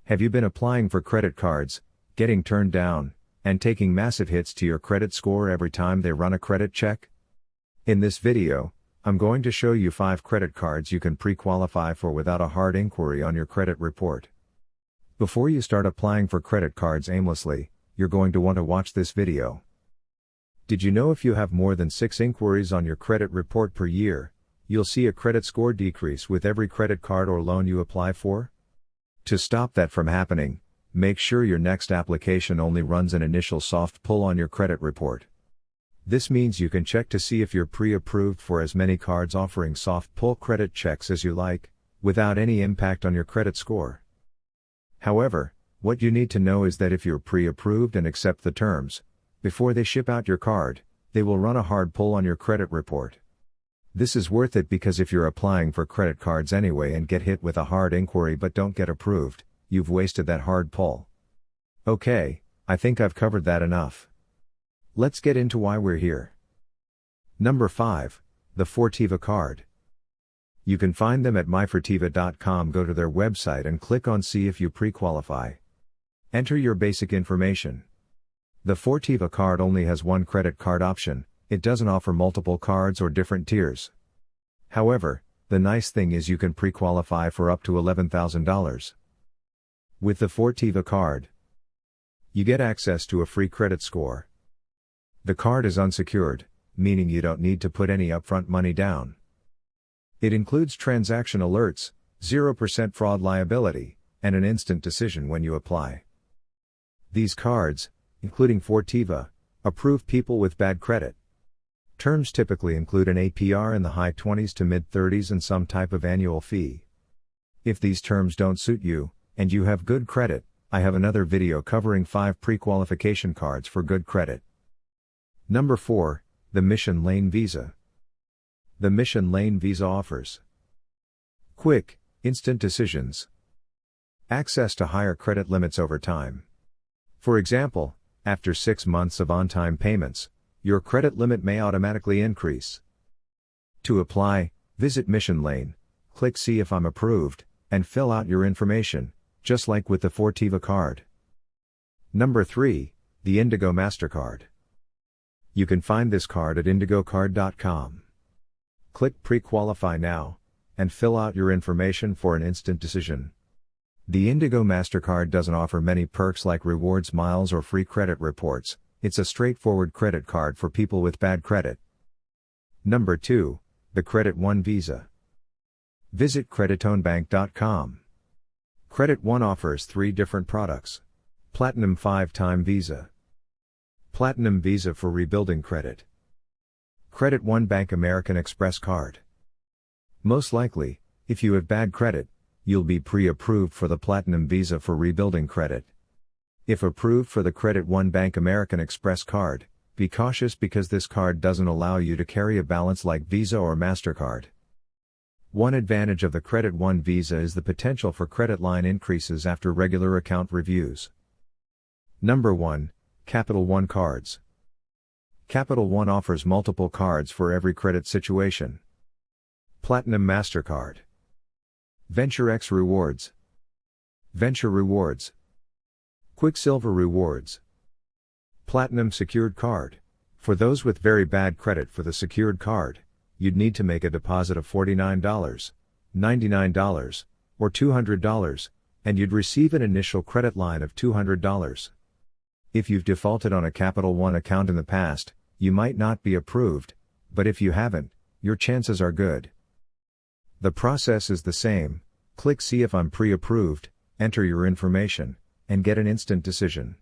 Have you been applying for credit cards, getting turned down, and taking massive hits to your credit score every time they run a credit check? In this video, I'm going to show you 5 credit cards you can pre-qualify for without a hard inquiry on your credit report. Before you start applying for credit cards aimlessly, you're going to want to watch this video. Did you know if you have more than 6 inquiries on your credit report per year, you'll see a credit score decrease with every credit card or loan you apply for? To stop that from happening, make sure your next application only runs an initial soft pull on your credit report. This means you can check to see if you're pre-approved for as many cards offering soft pull credit checks as you like, without any impact on your credit score. However, what you need to know is that if you're pre-approved and accept the terms, before they ship out your card, they will run a hard pull on your credit report. This is worth it because if you're applying for credit cards anyway and get hit with a hard inquiry but don't get approved, you've wasted that hard pull. Okay, I think I've covered that enough. Let's get into why we're here. Number 5, the Fortiva card. You can find them at myfortiva.com. Go to their website and click on See if you pre-qualify. Enter your basic information. The Fortiva card only has one credit card option. It doesn't offer multiple cards or different tiers. However, the nice thing is you can pre-qualify for up to $11,000. With the Fortiva card, you get access to a free credit score. The card is unsecured, meaning you don't need to put any upfront money down. It includes transaction alerts, 0% fraud liability, and an instant decision when you apply. These cards, including Fortiva, approve people with bad credit. Terms typically include an APR in the high 20s to mid 30s and some type of annual fee. If these terms don't suit you, and you have good credit, I have another video covering 5 pre-qualification cards for good credit. Number 4, the Mission Lane Visa. The Mission Lane Visa offers quick, instant decisions, access to higher credit limits over time. For example, after 6 months of on-time payments, your credit limit may automatically increase. To apply, visit Mission Lane, click See if I'm approved, and fill out your information, just like with the Fortiva card. Number 3, the Indigo MasterCard. You can find this card at indigocard.com. Click Pre-Qualify now, and fill out your information for an instant decision. The Indigo MasterCard doesn't offer many perks like rewards, miles, or free credit reports. It's a straightforward credit card for people with bad credit. Number 2, the Credit One Visa. Visit creditonebank.com. Credit One offers 3 different products. Platinum 5-time Visa. Platinum Visa for rebuilding credit. Credit One Bank American Express card. Most likely, if you have bad credit, you'll be pre-approved for the Platinum Visa for rebuilding credit. If approved for the Credit One Bank American Express card, be cautious because this card doesn't allow you to carry a balance like Visa or MasterCard. One advantage of the Credit One Visa is the potential for credit line increases after regular account reviews. Number 1, Capital One cards. Capital One offers multiple cards for every credit situation. Platinum MasterCard. Venture X Rewards. Venture Rewards. Quicksilver Rewards. Platinum Secured Card. For those with very bad credit for the secured card, you'd need to make a deposit of $49, $99, or $200, and you'd receive an initial credit line of $200. If you've defaulted on a Capital One account in the past, you might not be approved, but if you haven't, your chances are good. The process is the same. Click See if I'm pre-approved, enter your information, and get an instant decision.